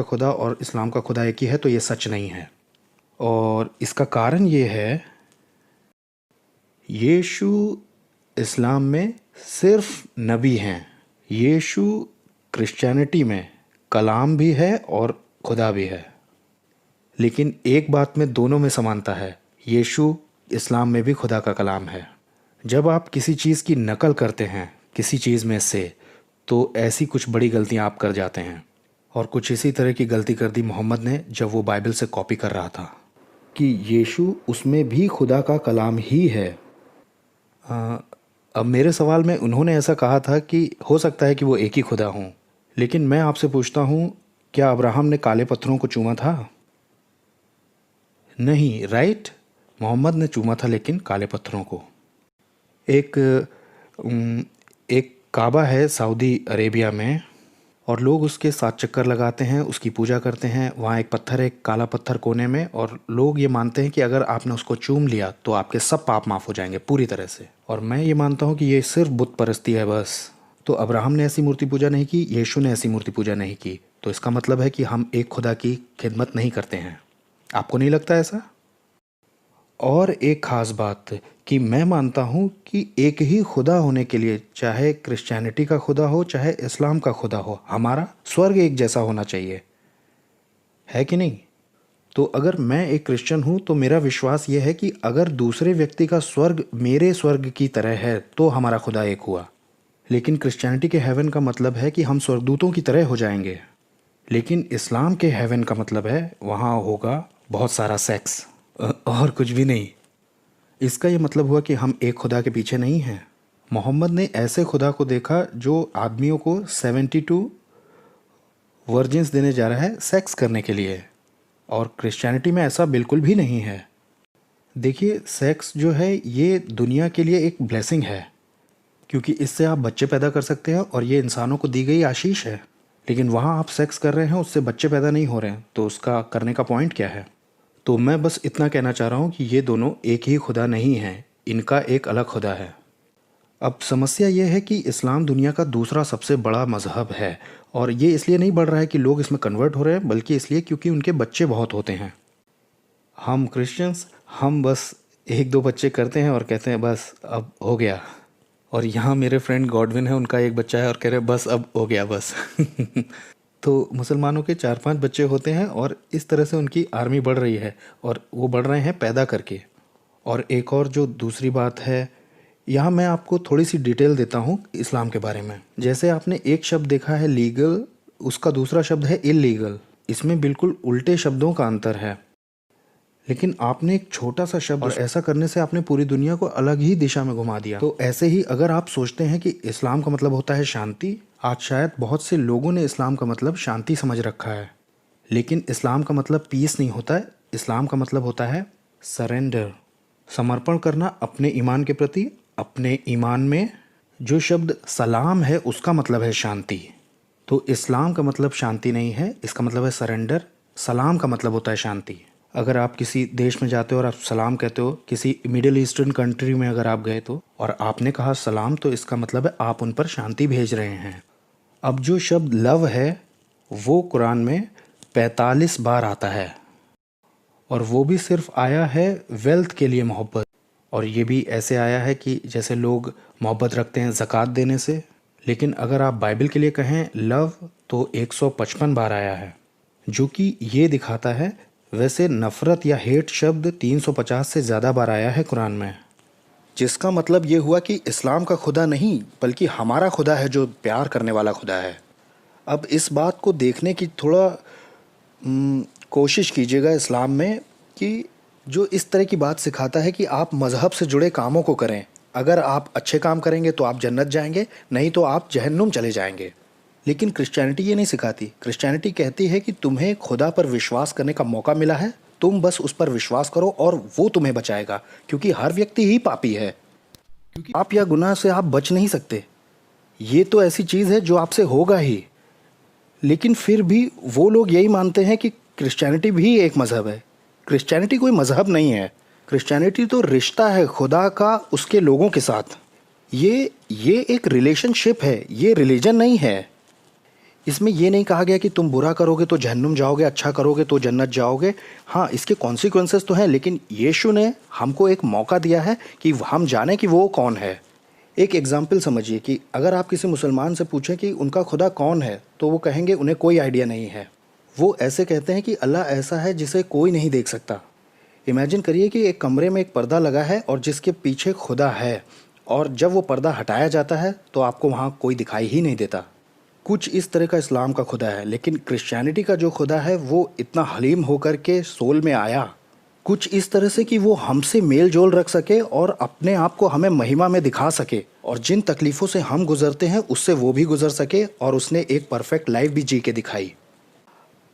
खुदा और इस्लाम का खुदा एक ही है, तो ये सच नहीं है। और इसका कारण ये है, यीशु इस्लाम में सिर्फ नबी हैं। यीशु क्रिश्चियनिटी में कलाम भी है और खुदा भी है। लेकिन एक बात में दोनों में समानता है, यीशु इस्लाम में भी खुदा का कलाम है। जब आप किसी चीज़ की नकल करते हैं किसी चीज़ में से, तो ऐसी कुछ बड़ी गलतियां आप कर जाते हैं। और कुछ इसी तरह की गलती कर दी मोहम्मद ने जब वो बाइबल से कॉपी कर रहा था कि यीशु उसमें भी खुदा का कलाम ही है। अब मेरे सवाल में उन्होंने ऐसा कहा था कि हो सकता है कि वो एक ही खुदा हों, लेकिन मैं आपसे पूछता हूँ, क्या अब्राहम ने काले पत्थरों को चूमा था? नहीं, राइट? मोहम्मद ने चूमा था, लेकिन काले पत्थरों को। एक काबा है सऊदी अरेबिया में, और लोग उसके 7 चक्कर लगाते हैं, उसकी पूजा करते हैं। वहाँ एक पत्थर है, एक काला पत्थर कोने में, और लोग ये मानते हैं कि अगर आपने उसको चूम लिया तो आपके सब पाप माफ़ हो जाएंगे पूरी तरह से। और मैं ये मानता हूँ कि ये सिर्फ बुत परस्ती है बस। तो अब्राहम ने ऐसी मूर्ति पूजा नहीं की, यीशु ने ऐसी मूर्ति पूजा नहीं की, तो इसका मतलब है कि हम एक खुदा की खिदमत नहीं करते हैं। आपको नहीं लगता ऐसा? और एक ख़ास बात कि मैं मानता हूँ कि एक ही खुदा होने के लिए, चाहे क्रिश्चियनिटी का खुदा हो चाहे इस्लाम का खुदा हो, हमारा स्वर्ग एक जैसा होना चाहिए, है कि नहीं? तो अगर मैं एक क्रिश्चियन हूँ तो मेरा विश्वास ये है कि अगर दूसरे व्यक्ति का स्वर्ग मेरे स्वर्ग की तरह है तो हमारा खुदा एक हुआ। लेकिन क्रिश्चियनिटी के हेवन का मतलब है कि हम स्वर्गदूतों की तरह हो जाएंगे। लेकिन इस्लाम के हेवन का मतलब है वहाँ होगा बहुत सारा सेक्स, और कुछ भी नहीं। इसका ये मतलब हुआ कि हम एक खुदा के पीछे नहीं हैं। मोहम्मद ने ऐसे खुदा को देखा जो आदमियों को 72 वर्जिन्स देने जा रहा है सेक्स करने के लिए, और क्रिश्चियनिटी में ऐसा बिल्कुल भी नहीं है। देखिए, सेक्स जो है ये दुनिया के लिए एक ब्लेसिंग है, क्योंकि इससे आप बच्चे पैदा कर सकते हैं और ये इंसानों को दी गई आशीष है। लेकिन वहाँ आप सेक्स कर रहे हैं, उससे बच्चे पैदा नहीं हो रहे हैं, तो उसका करने का पॉइंट क्या है? तो मैं बस इतना कहना चाह रहा हूँ कि ये दोनों एक ही खुदा नहीं हैं, इनका एक अलग खुदा है। अब समस्या ये है कि इस्लाम दुनिया का दूसरा सबसे बड़ा मज़हब है, और ये इसलिए नहीं बढ़ रहा है कि लोग इसमें कन्वर्ट हो रहे हैं, बल्कि इसलिए क्योंकि उनके बच्चे बहुत होते हैं। हम क्रिश्चियंस, हम बस 1-2 बच्चे करते हैं और कहते हैं बस अब हो गया। और यहाँ मेरे फ्रेंड गॉडविन है, उनका एक बच्चा है और कह रहे बस अब हो गया बस। तो मुसलमानों के 4-5 बच्चे होते हैं, और इस तरह से उनकी आर्मी बढ़ रही है, और वो बढ़ रहे हैं पैदा करके। और एक और जो दूसरी बात है, यहाँ मैं आपको थोड़ी सी डिटेल देता हूँ इस्लाम के बारे में। जैसे आपने एक शब्द देखा है लीगल, उसका दूसरा शब्द है इल्लीगल। इसमें बिल्कुल उल्टे शब्दों का अंतर है। लेकिन आपने एक छोटा सा शब्द, और ऐसा करने से आपने पूरी दुनिया को अलग ही दिशा में घुमा दिया। तो ऐसे ही अगर आप सोचते हैं कि इस्लाम का मतलब होता है शांति, आज शायद बहुत से लोगों ने इस्लाम का मतलब शांति समझ रखा है। लेकिन इस्लाम का मतलब पीस नहीं होता है। इस्लाम का मतलब होता है सरेंडर, समर्पण करना अपने ईमान के प्रति। अपने ईमान में जो शब्द सलाम है उसका मतलब है शांति। तो इस्लाम का मतलब शांति नहीं है, इसका मतलब है सरेंडर। सलाम का मतलब होता है शांति। अगर आप किसी देश में जाते हो और आप सलाम कहते हो, किसी मिडिल ईस्टर्न कंट्री में अगर आप गए तो, और आपने कहा सलाम, तो इसका मतलब है आप उन पर शांति भेज रहे हैं। अब जो शब्द लव है वो कुरान में 45 बार आता है, और वो भी सिर्फ आया है वेल्थ के लिए, मोहब्बत। और ये भी ऐसे आया है कि जैसे लोग मोहब्बत रखते हैं ज़कात देने से। लेकिन अगर आप बाइबल के लिए कहें लव, तो 155 बार आया है, जो कि ये दिखाता है। वैसे नफ़रत या हेट शब्द 350 से ज़्यादा बार आया है कुरान में, जिसका मतलब ये हुआ कि इस्लाम का खुदा नहीं बल्कि हमारा खुदा है जो प्यार करने वाला खुदा है। अब इस बात को देखने की थोड़ा कोशिश कीजिएगा इस्लाम में, कि जो इस तरह की बात सिखाता है कि आप मज़हब से जुड़े कामों को करें। अगर आप अच्छे काम करेंगे तो आप जन्नत जाएंगे, नहीं तो आप जहन्नुम चले जाएंगे। लेकिन क्रिश्चियनिटी ये नहीं सिखाती। क्रिश्चियनिटी कहती है कि तुम्हें खुदा पर विश्वास करने का मौका मिला है, तुम बस उस पर विश्वास करो और वो तुम्हें बचाएगा, क्योंकि हर व्यक्ति ही पापी है। क्योंकि पाप या गुनाह से आप बच नहीं सकते। ये तो ऐसी चीज़ है जो आपसे होगा ही। लेकिन फिर भी वो लोग यही मानते हैं कि क्रिश्चियनिटी भी एक मज़हब है। क्रिश्चियनिटी कोई मज़हब नहीं है। क्रिश्चियनिटी तो रिश्ता है खुदा का उसके लोगों के साथ। ये एक रिलेशनशिप है, ये रिलीजन नहीं है। इसमें ये नहीं कहा गया कि तुम बुरा करोगे तो जहन्नुम जाओगे, अच्छा करोगे तो जन्नत जाओगे। हाँ, इसके कॉन्सिक्वेंसेस तो हैं, लेकिन यीशु ने हमको एक मौका दिया है कि हम जानें कि वो कौन है। एक एग्जाम्पल समझिए कि अगर आप किसी मुसलमान से पूछें कि उनका खुदा कौन है, तो वो कहेंगे उन्हें कोई आइडिया नहीं है। वो ऐसे कहते हैं कि अल्लाह ऐसा है जिसे कोई नहीं देख सकता। इमेजिन करिए कि एक कमरे में एक पर्दा लगा है और जिसके पीछे खुदा है, और जब वो पर्दा हटाया जाता है तो आपको वहाँ कोई दिखाई ही नहीं देता। कुछ इस तरह का इस्लाम का खुदा है, लेकिन क्रिश्चियनिटी का जो खुदा है वो इतना हलीम होकर के सोल में आया, कुछ इस तरह से कि वो हमसे मेल जोल रख सके और अपने आप को हमें महिमा में दिखा सके, और जिन तकलीफ़ों से हम गुजरते हैं उससे वो भी गुजर सके, और उसने एक परफेक्ट लाइफ भी जी के दिखाई।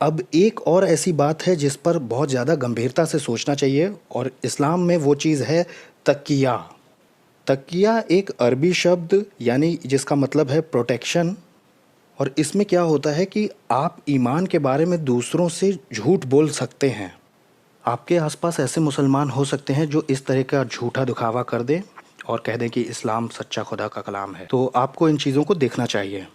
अब एक और ऐसी बात है जिस पर बहुत ज़्यादा गंभीरता से सोचना चाहिए, और इस्लाम में वो चीज़ है तकिया। तकिया एक अरबी शब्द यानी जिसका मतलब है प्रोटेक्शन। और इसमें क्या होता है कि आप ईमान के बारे में दूसरों से झूठ बोल सकते हैं। आपके आसपास ऐसे मुसलमान हो सकते हैं जो इस तरह का झूठा दिखावा कर दें और कह दें कि इस्लाम सच्चा खुदा का कलाम है, तो आपको इन चीज़ों को देखना चाहिए।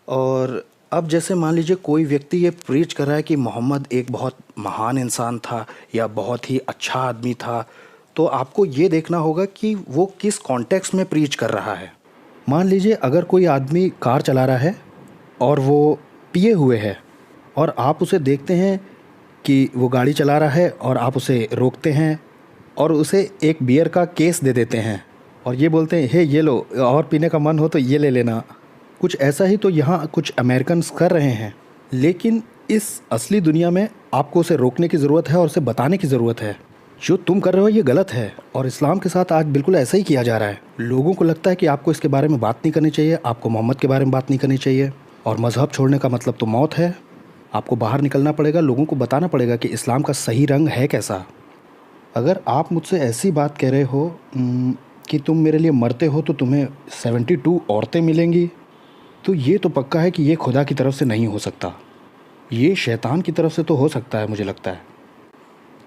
और अब जैसे मान लीजिए कोई व्यक्ति ये प्रीच कर रहा है कि मोहम्मद एक बहुत महान इंसान था या बहुत ही अच्छा आदमी था, तो आपको ये देखना होगा कि वो किस कॉन्टेक्स्ट में प्रीच कर रहा है। मान लीजिए अगर कोई आदमी कार चला रहा है और वो पिए हुए है, और आप उसे देखते हैं कि वो गाड़ी चला रहा है, और आप उसे रोकते हैं और उसे एक बियर का केस दे देते हैं और ये बोलते हैं, हे ये लो, और पीने का मन हो तो ये ले लेना। कुछ ऐसा ही तो यहाँ कुछ अमेरिकन्स कर रहे हैं। लेकिन इस असली दुनिया में आपको उसे रोकने की ज़रूरत है और उसे बताने की ज़रूरत है, जो तुम कर रहे हो ये गलत है। और इस्लाम के साथ आज बिल्कुल ऐसा ही किया जा रहा है। लोगों को लगता है कि आपको इसके बारे में बात नहीं करनी चाहिए, आपको मोहम्मद के बारे में बात नहीं करनी चाहिए, और मज़हब छोड़ने का मतलब तो मौत है। आपको बाहर निकलना पड़ेगा, लोगों को बताना पड़ेगा कि इस्लाम का सही रंग है कैसा। अगर आप मुझसे ऐसी बात कह रहे हो कि तुम मेरे लिए मरते हो तो तुम्हें 72 औरतें मिलेंगी, तो ये तो पक्का है कि ये खुदा की तरफ से नहीं हो सकता। ये शैतान की तरफ से तो हो सकता है, मुझे लगता है।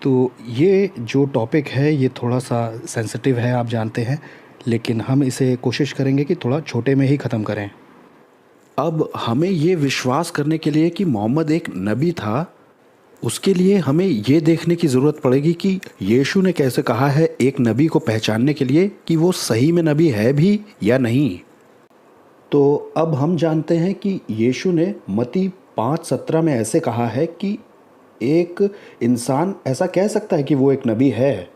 तो ये जो टॉपिक है ये थोड़ा सा सेंसिटिव है, आप जानते हैं, लेकिन हम इसे कोशिश करेंगे कि थोड़ा छोटे में ही ख़त्म करें। अब हमें ये विश्वास करने के लिए कि मोहम्मद एक नबी था, उसके लिए हमें ये देखने की ज़रूरत पड़ेगी कि यीशु ने कैसे कहा है एक नबी को पहचानने के लिए कि वो सही में नबी है भी या नहीं। तो अब हम जानते हैं कि यीशु ने मत्ती 5:17 में ऐसे कहा है कि एक इंसान ऐसा कह सकता है कि वो एक नबी है,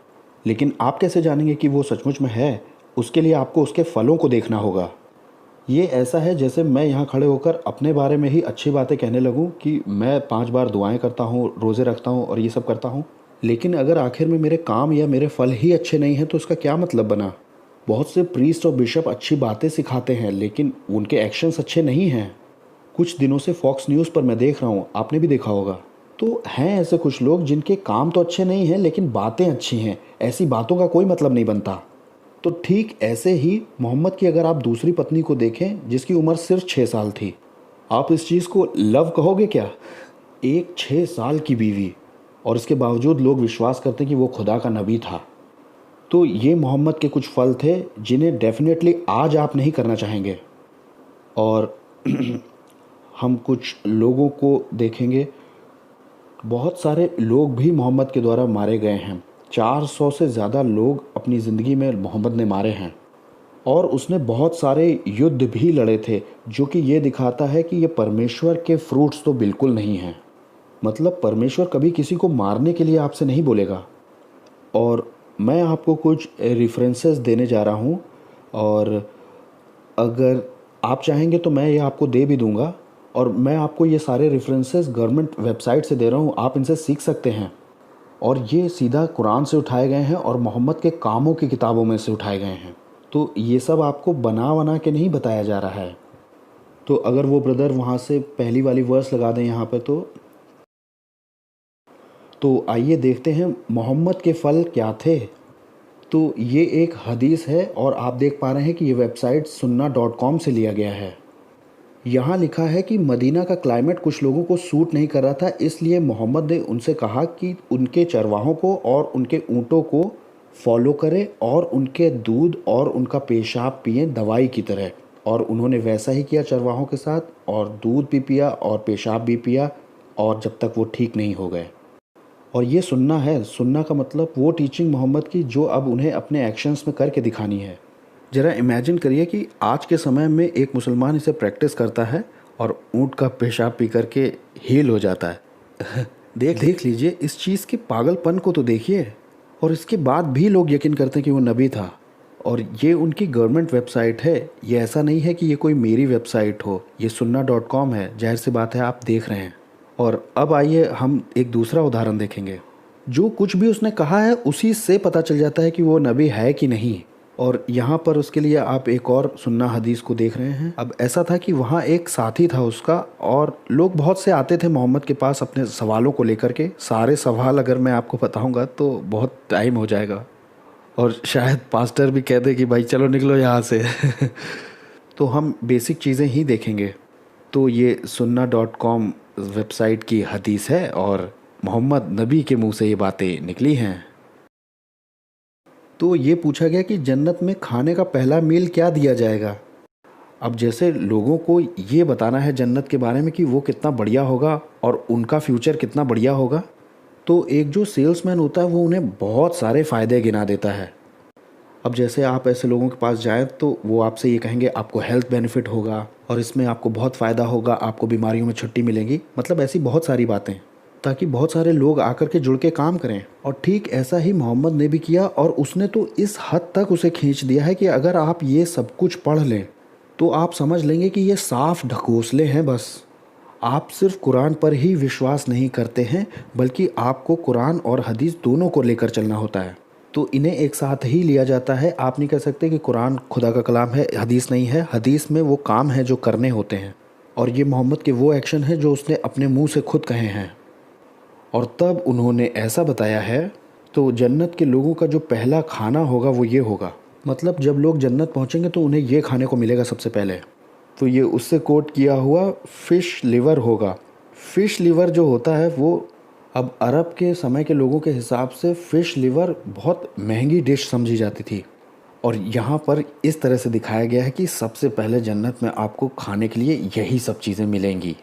लेकिन आप कैसे जानेंगे कि वो सचमुच में है? उसके लिए आपको उसके फलों को देखना होगा। ये ऐसा है जैसे मैं यहाँ खड़े होकर अपने बारे में ही अच्छी बातें कहने लगूँ कि मैं 5 बार दुआएं करता हूँ, रोज़े रखता हूँ और ये सब करता हूँ, लेकिन अगर आखिर में मेरे काम या मेरे फल ही अच्छे नहीं हैं तो उसका क्या मतलब बना? बहुत से प्रीस्ट और बिशप अच्छी बातें सिखाते हैं, लेकिन उनके एक्शंस अच्छे नहीं हैं। कुछ दिनों से फॉक्स न्यूज़ पर मैं देख रहा हूँ, आपने भी देखा होगा, तो हैं ऐसे कुछ लोग जिनके काम तो अच्छे नहीं हैं लेकिन बातें अच्छी हैं। ऐसी बातों का कोई मतलब नहीं बनता। तो ठीक ऐसे ही मोहम्मद की अगर आप दूसरी पत्नी को देखें जिसकी उम्र सिर्फ 6 साल थी, आप इस चीज़ को लव कहोगे क्या? एक 6 साल की बीवी, और इसके बावजूद लोग विश्वास करते हैं कि वो खुदा का नबी था। तो ये मोहम्मद के कुछ फल थे जिन्हें डेफिनेटली आज आप नहीं करना चाहेंगे। और हम कुछ लोगों को देखेंगे, बहुत सारे लोग भी मोहम्मद के द्वारा मारे गए हैं। 400 से ज़्यादा लोग अपनी ज़िंदगी में मोहम्मद ने मारे हैं, और उसने बहुत सारे युद्ध भी लड़े थे, जो कि ये दिखाता है कि ये परमेश्वर के फ्रूट्स तो बिल्कुल नहीं हैं। मतलब परमेश्वर कभी किसी को मारने के लिए आपसे नहीं बोलेगा। और मैं आपको कुछ रेफरेंसेस देने जा रहा हूँ, और अगर आप चाहेंगे तो मैं ये आपको दे भी दूँगा, और मैं आपको ये सारे रेफरेंसेस गवर्नमेंट वेबसाइट से दे रहा हूँ, आप इनसे सीख सकते हैं। और ये सीधा कुरान से उठाए गए हैं और मोहम्मद के कामों की किताबों में से उठाए गए हैं। तो ये सब आपको बना के नहीं बताया जा रहा है। तो अगर वो ब्रदर वहाँ से पहली वाली वर्स लगा दें यहाँ पर, तो आइए देखते हैं मोहम्मद के फल क्या थे। तो ये एक हदीस है, और आप देख पा रहे हैं कि ये वेबसाइट sunna.com से लिया गया है। यहाँ लिखा है कि मदीना का क्लाइमेट कुछ लोगों को सूट नहीं कर रहा था, इसलिए मोहम्मद ने उनसे कहा कि उनके चरवाहों को और उनके ऊँटों को फॉलो करें और उनके दूध और उनका पेशाब पिएं दवाई की तरह। और उन्होंने वैसा ही किया चरवाहों के साथ, और दूध भी पिया और पेशाब भी पिया, और जब तक वो ठीक नहीं हो गए। और ये सुन्ना है, सुन्ना का मतलब वो टीचिंग मोहम्मद की जो अब उन्हें अपने एक्शंस में करके दिखानी है। ज़रा इमेजिन करिए कि आज के समय में एक मुसलमान इसे प्रैक्टिस करता है और ऊँट का पेशाब पी करके हील हो जाता है। देख लीजिए इस चीज़ के पागलपन को तो देखिए। और इसके बाद भी लोग यकीन करते हैं कि वो नबी था। और ये उनकी गवर्नमेंट वेबसाइट है, ये ऐसा नहीं है कि ये कोई मेरी वेबसाइट हो। ये sunna.com है, जाहिर सी बात है आप देख रहे हैं। और अब आइए हम एक दूसरा उदाहरण देखेंगे। जो कुछ भी उसने कहा है उसी से पता चल जाता है कि वो नबी है कि नहीं। और यहाँ पर उसके लिए आप एक और सुन्ना हदीस को देख रहे हैं। अब ऐसा था कि वहाँ एक साथी था उसका, और लोग बहुत से आते थे मोहम्मद के पास अपने सवालों को लेकर के। सारे सवाल अगर मैं आपको बताऊँगा तो बहुत टाइम हो जाएगा, और शायद पास्टर भी कह दे कि भाई चलो निकलो यहाँ से। तो हम बेसिक चीज़ें ही देखेंगे। तो ये sunna.com वेबसाइट की हदीस है, और मोहम्मद नबी के मुंह से ये बातें निकली हैं। तो ये पूछा गया कि जन्नत में खाने का पहला मील क्या दिया जाएगा। अब जैसे लोगों को ये बताना है जन्नत के बारे में कि वो कितना बढ़िया होगा और उनका फ्यूचर कितना बढ़िया होगा, तो एक जो सेल्समैन होता है वो उन्हें बहुत सारे फ़ायदे गिना देता है। अब जैसे आप ऐसे लोगों के पास जाएं तो वो आपसे ये कहेंगे आपको हेल्थ बेनिफिट होगा, और इसमें आपको बहुत फ़ायदा होगा, आपको बीमारियों में छुट्टी मिलेगी, मतलब ऐसी बहुत सारी बातें, ताकि बहुत सारे लोग आकर के जुड़ के काम करें। और ठीक ऐसा ही मोहम्मद ने भी किया, और उसने तो इस हद तक उसे खींच दिया है कि अगर आप ये सब कुछ पढ़ लें तो आप समझ लेंगे कि ये साफ ढकोसले हैं। बस आप सिर्फ कुरान पर ही विश्वास नहीं करते हैं, बल्कि आपको कुरान और हदीस दोनों को लेकर चलना होता है। तो इन्हें एक साथ ही लिया जाता है। आप नहीं कह सकते कि कुरान खुदा का कलाम है, हदीस नहीं है। हदीस में वो काम है जो करने होते हैं, और ये मोहम्मद के वो एक्शन है जो उसने अपने मुंह से खुद कहे हैं। और तब उन्होंने ऐसा बताया है। तो जन्नत के लोगों का जो पहला खाना होगा वो ये होगा, मतलब जब लोग जन्नत पहुंचेंगे तो उन्हें ये खाने को मिलेगा सबसे पहले। तो ये उससे कोट किया हुआ फ़िश लिवर होगा। फ़िश लिवर जो होता है वो, अब अरब के समय के लोगों के हिसाब से फ़िश लिवर बहुत महंगी डिश समझी जाती थी। और यहाँ पर इस तरह से दिखाया गया है कि सबसे पहले जन्नत में आपको खाने के लिए यही सब चीज़ें मिलेंगी।